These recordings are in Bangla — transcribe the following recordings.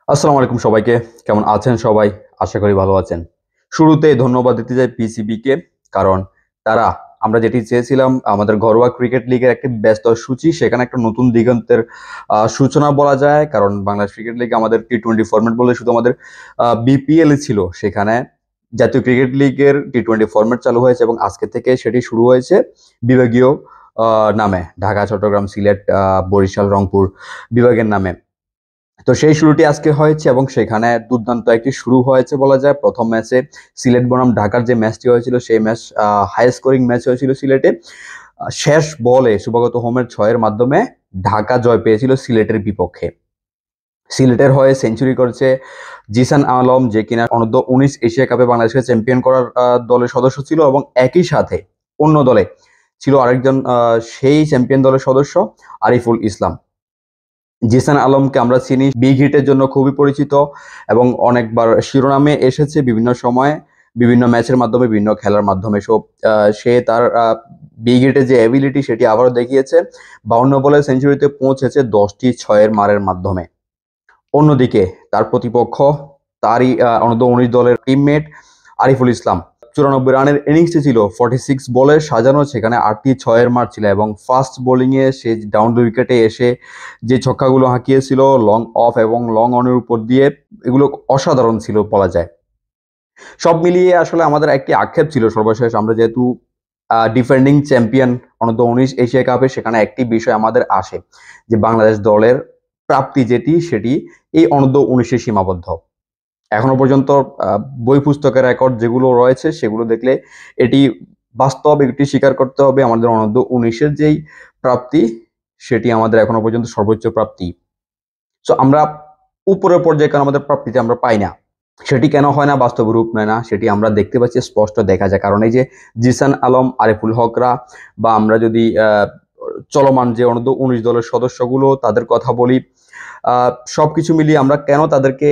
আসসালামু আলাইকুম সবাইকে। কেমন আছেন সবাই? আশা করি ভালো আছেন। শুরুতেই ধন্যবাদ দিতে চাই পিসিবি কে। কারণ তারা আমরা যেটি চেয়েছিলাম আমাদের ঘরোয়া ক্রিকেট লিগের একটি ব্যস্ত সূচি, সেখানে একটা নতুন দিগন্তের সূচনা বলা যায়। কারণ বাংলাদেশ ক্রিকেট লিগ আমাদের টি-20 ফরম্যাট বলে শুধু আমাদের বিপিএল ছিল। সেখানে জাতীয় ক্রিকেট লিগের টি-20 ফরম্যাট চালু হয়েছে এবং আজকে থেকে সেটি শুরু হয়েছে বিভাগীয় নামে। ঢাকা, চট্টগ্রাম, সিলেট, বরিশাল, রংপুর বিভাগের নামে। তো সেই শুরুটি আজকে হয়েছে এবং সেখানে দুর্দান্ত একটি শুরু হয়েছে বলা যায়। প্রথম ম্যাচে সিলেট বনাম ঢাকার যে ম্যাচটি হয়েছিল সেই ম্যাচ হাই স্কোরিং ম্যাচ হয়েছিল সিলেটে। শেষ বলে শুভাগত হোমের 6-এর মাধ্যমে ঢাকা জয় পেয়েছিল সিলেটের বিপক্ষে। সিলেটের হয়ে সেঞ্চুরি করেছে জিসান আলম, যে কিনা অনূর্ধ্ব-19 এশিয়া কাপে বাংলাদেশকে চ্যাম্পিয়ন করার দলের সদস্য ছিল এবং একই সাথে অন্য দলে ছিল আরেকজন সেই চ্যাম্পিয়ন দলের সদস্য আরিফুল ইসলাম। জিসান আলমকে আমরা চিনি বিগ হিটের জন্য খুবই পরিচিত এবং অনেকবার শিরোনামে এসেছে বিভিন্ন সময়ে, বিভিন্ন ম্যাচের মাধ্যমে, বিভিন্ন খেলার মাধ্যমে। সে তার বিগ হিটের যে অ্যাবিলিটি সেটি আবারও দেখিয়েছে। 52 বলে সেঞ্চুরিতে পৌঁছেছে 10টি 6-এর মারের মাধ্যমে। অন্যদিকে তার প্রতিপক্ষ তারই অনূর্ধ্ব-19 দলের টিমমেট আরিফুল ইসলাম 94 রানের ইনিংসটি ছিল 46 বলে সাজানো, সেখানে 8টি 6-এর মার ছিল এবং ফাস্ট বোলিংয়ে সে ডাউন দ্য উইকেটে এসে যে ছক্কাগুলো হাঁকিয়েছিল লং অফ এবং লং অনের উপর দিয়ে, এগুলো অসাধারণ ছিল বলা যায়। সব মিলিয়ে আসলে আমাদের একটি আক্ষেপ ছিল সর্বশেষ, আমরা যেহেতু ডিফেন্ডিং চ্যাম্পিয়ন অনূর্ধ্ব-19 এশিয়া কাপে, সেখানে একটি বিষয় আমাদের আসে যে বাংলাদেশ দলের প্রাপ্তি সেটি এই অনূর্ধ্ব-19-এ সীমাবদ্ধ। এখনো পর্যন্ত বই পুস্তকের রেকর্ড যেগুলো রয়েছে সেগুলো দেখলে এটি বাস্তব, এটি স্বীকার করতে হবে আমাদের অনূর্ধ্ব-19-এর যেই প্রাপ্তি সেটি আমাদের এখনো পর্যন্ত সর্বোচ্চ প্রাপ্তি। সো আমরা উপরের পর্যায়ে কেন আমাদের প্রাপ্তিতে আমরা পাই না, সেটি কেন হয় না, বাস্তব রূপ নেয় না, সেটি আমরা দেখতে পাচ্ছি, স্পষ্ট দেখা যায়। কারণ এই যে জিসান আলম, আরিফুল হকরা, বা আমরা যদি চলমান যে অনূর্ধ্ব-19 দলের সদস্যগুলো তাদের কথা বলি, সবকিছু মিলিয়ে আমরা কেন তাদেরকে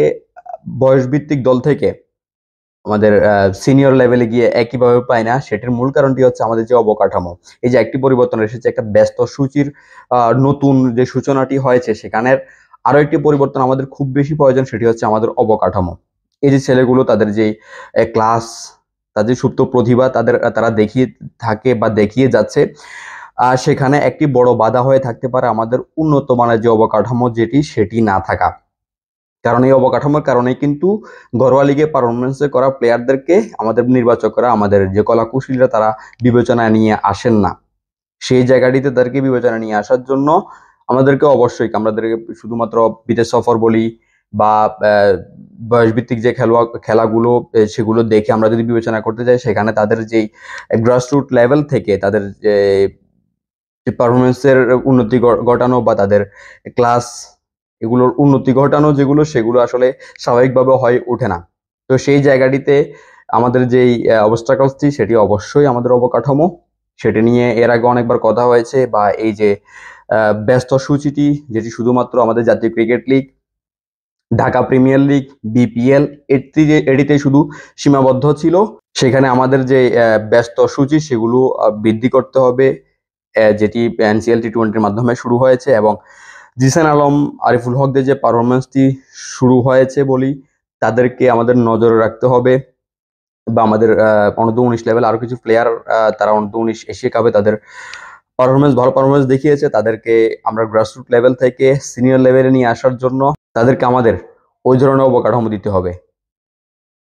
বয়সভিত্তিক দল থেকে আমাদের সিনিয়র লেভেলে গিয়ে একইভাবে পাই না, সেটির মূল কারণটি হচ্ছে আমাদের যে অবকাঠামো। এই যে একটি পরিবর্তন এসেছে, একটা ব্যস্ত সূচির নতুন যে সূচনাটি হয়েছে, সেখানের আরো একটি পরিবর্তন আমাদের খুব বেশি প্রয়োজন, সেটি হচ্ছে আমাদের অবকাঠামো। এই যে ছেলেগুলো তাদের যে ক্লাস, তাদের সুপ্ত প্রতিভা তারা দেখিয়ে থাকে বা দেখিয়ে যাচ্ছে, সেখানে একটি বড় বাধা হয়ে থাকতে পারে আমাদের উন্নত মানের যে অবকাঠামো সেটি না থাকা। কারণ এই অবকাঠামোর কারণেই কিন্তু ঘরোয়া লিগে পারফরমেন্সে করা প্লেয়ারদেরকে আমাদের নির্বাচকরা, আমাদের যে কলা কুশলীরা, তারা বিবেচনায় নিয়ে আসেন না। সেই জায়গাটিতে তাদেরকে বিবেচনায় নিয়ে আসার জন্য আমাদেরকে অবশ্যই, আমাদেরকে শুধুমাত্র বিদেশ সফর বলি বা বয়সভিত্তিক যে খেলাগুলো সেগুলো দেখে আমরা যদি বিবেচনা করতে যাই, সেখানে তাদের যেই গ্রাসরুট লেভেল থেকে তাদের যে পারফরমেন্সের উন্নতি ঘটানো বা তাদের ক্লাস, এগুলোর উন্নতি ঘটানো সেগুলো আসলে স্বাভাবিকভাবে হয়ে ওঠে না। তো সেই জায়গাটিতে আমাদের যেই অবস্ট্রাকলসটি, সেটি অবশ্যই আমাদের অবকাঠামো। সেটি নিয়ে এর আগে অনেকবার কথা হয়েছে, বা এই যে ব্যস্ত সূচিটি যেটি শুধুমাত্র আমাদের জাতীয় cricket league, Dhaka premier league, BPL এটিতে শুধু সীমাবদ্ধ ছিল, সেখানে আমাদের যে ব্যস্ত সূচি সেগুলো বৃদ্ধি করতে হবে, যেটি এনসিএল টি-20-র মাধ্যমে শুরু হয়েছে। এবং জিসান আলম, আরিফুল হকদের যে পারফরমেন্সটি শুরু হয়েছে বলি, তাদেরকে আমাদের নজরে রাখতে হবে। বা আমাদের অনূর্ধ্ব-19 লেভেল আরো কিছু প্লেয়ার, তারা অনূর্ধ্ব-19 এশিয়া কাপে তাদের ভালো পারফরমেন্স দেখিয়েছে, তাদেরকে আমরা গ্রাসরুট লেভেল থেকে সিনিয়র লেভেলে নিয়ে আসার জন্য তাদেরকে আমাদের ওই ধরনের অবকাঠামো দিতে হবে।